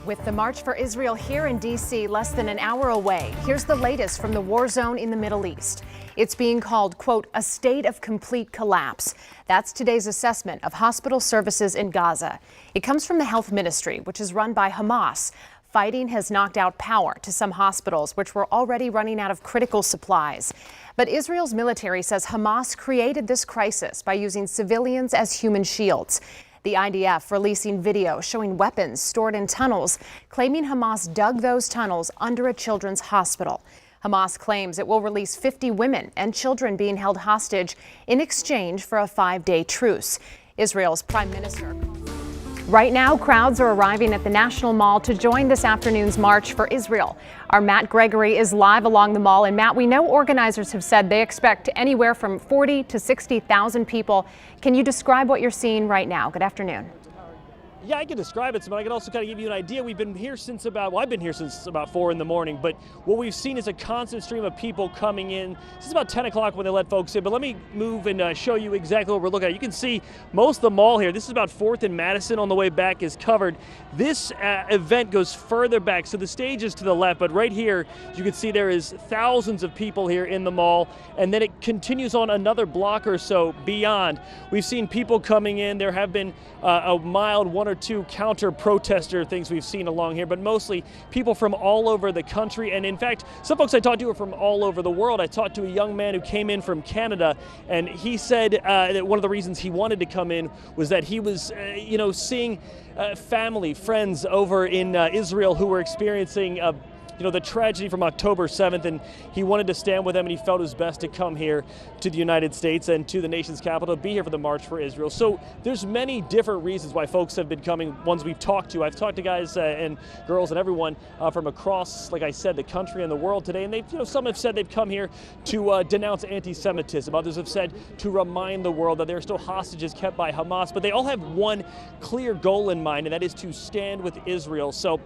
With the March for Israel here in D.C. less than an hour away, here's the latest from the war zone in the Middle East. It's being called, quote, a state of complete collapse. That's today's assessment of hospital services in Gaza. It comes from the health ministry, which is run by Hamas. Fighting has knocked out power to some hospitals, which were already running out of critical supplies. But Israel's military says Hamas created this crisis by using civilians as human shields. The IDF releasing video showing weapons stored in tunnels, claiming Hamas dug those tunnels under a children's hospital. Hamas claims it will release 50 women and children being held hostage in exchange for a 5-day truce. Israel's prime minister. Right now, crowds are arriving at the National Mall to join this afternoon's March for Israel. Our Matt Gregory is live along the mall. And Matt, we know organizers have said they expect anywhere from 40 to 60,000 people. Can you describe what you're seeing right now? Good afternoon. Yeah, I can describe it, but I can also kind of give you an idea. We've been here since I've been here since about 4 in the morning, but what we've seen is a constant stream of people coming in. This is about 10 o'clock when they let folks in, but let me move and show you exactly what we're looking at. You can see most of the mall here. This is about 4th and Madison on the way back is covered. This event goes further back, so the stage is to the left, but right here, you can see there is thousands of people here in the mall, and then it continues on another block or so beyond. We've seen people coming in. There have been a mild 1 or 2 counter-protester things we've seen along here, but mostly people from all over the country. And in fact, some folks I talked to are from all over the world. I talked to a young man who came in from Canada, and he said that one of the reasons he wanted to come in was that he was, seeing family, friends over in Israel who were experiencing the tragedy from October 7th, and he wanted to stand with them, and he felt it was best to come here to the United States and to the nation's capital, be here for the March for Israel. So there's many different reasons why folks have been coming, ones we've talked to. I've talked to guys and girls and everyone from across, like I said, the country and the world today, and they've, some have said they've come here to denounce anti-Semitism. Others have said to remind the world that there are still hostages kept by Hamas, but they all have one clear goal in mind, and that is to stand with Israel. So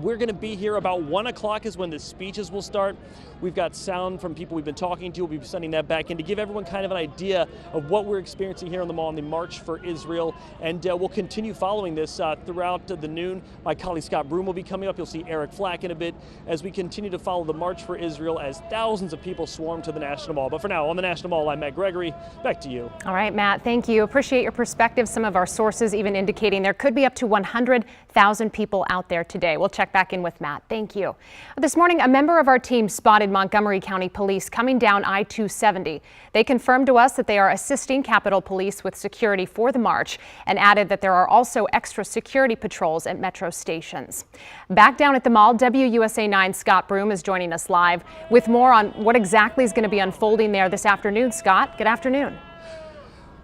we're going to be here about 1 o'clock is when the speeches will start. We've got sound from people we've been talking to. We'll be sending that back in to give everyone kind of an idea of what we're experiencing here on the mall on the March for Israel. And we'll continue following this throughout the noon. My colleague Scott Broom will be coming up. You'll see Eric Flack in a bit as we continue to follow the March for Israel as thousands of people swarm to the National Mall. But for now, on the National Mall, I'm Matt Gregory. Back to you. All right, Matt, thank you. Appreciate your perspective. Some of our sources even indicating there could be up to 100,000 people out there today. We'll check back in with Matt. Thank you. This morning, a member of our team spotted Montgomery County Police coming down I-270. They confirmed to us that they are assisting Capitol Police with security for the march and added that there are also extra security patrols at metro stations. Back down at the mall, WUSA 9's Scott Broom is joining us live with more on what exactly is going to be unfolding there this afternoon. Scott, good afternoon.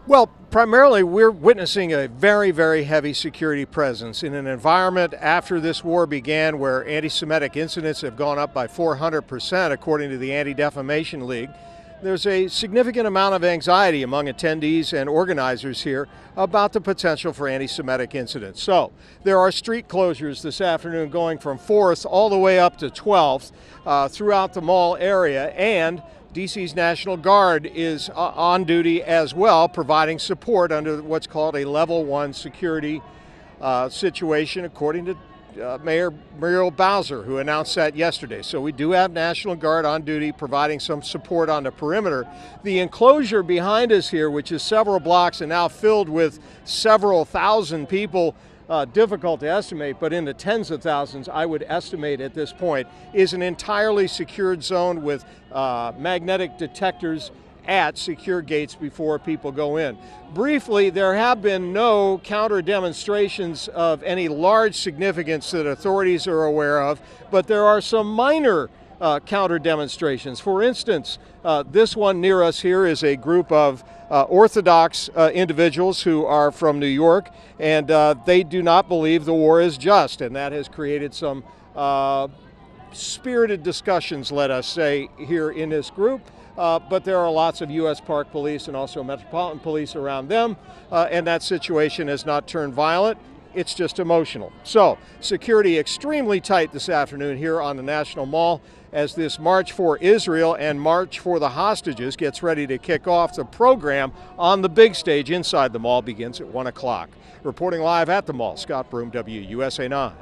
Well, primarily we're witnessing a very, very heavy security presence in an environment after this war began where anti-Semitic incidents have gone up by 400% according to the Anti-Defamation League. There's a significant amount of anxiety among attendees and organizers here about the potential for anti-Semitic incidents. So there are street closures this afternoon going from 4th all the way up to 12th throughout the mall area, and DC's National Guard is on duty as well, providing support under what's called a level 1 security situation, according to Mayor Muriel Bowser, who announced that yesterday. So we do have National Guard on duty providing some support on the perimeter. The enclosure behind us here, which is several blocks and now filled with several thousand people, difficult to estimate, but in the tens of thousands, I would estimate at this point, is an entirely secured zone with magnetic detectors at secure gates before people go in. Briefly, there have been no counter demonstrations of any large significance that authorities are aware of, but there are some minor counter demonstrations. For instance, this one near us here is a group of Orthodox individuals who are from New York, and they do not believe the war is just, and that has created some spirited discussions, let us say, here in this group. But there are lots of U.S. Park Police and also Metropolitan Police around them, and that situation has not turned violent. It's just emotional. So, security extremely tight this afternoon here on the National Mall as this March for Israel and March for the Hostages gets ready to kick off. The program on the big stage inside the mall begins at 1 o'clock. Reporting live at the mall, Scott Broom, WUSA 9.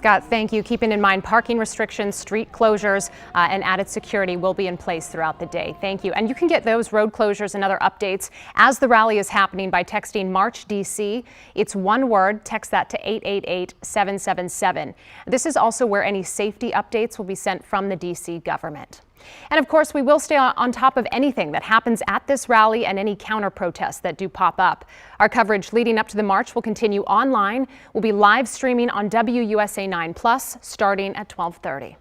Scott, thank you. Keeping in mind parking restrictions, street closures, and added security will be in place throughout the day. Thank you. And you can get those road closures and other updates as the rally is happening by texting March DC. It's one word. Text that to 888-777. This is also where any safety updates will be sent from the DC government. And of course, we will stay on top of anything that happens at this rally and any counter protests that do pop up. Our coverage leading up to the march will continue online. We'll be live streaming on WUSA 9 Plus starting at 12:30.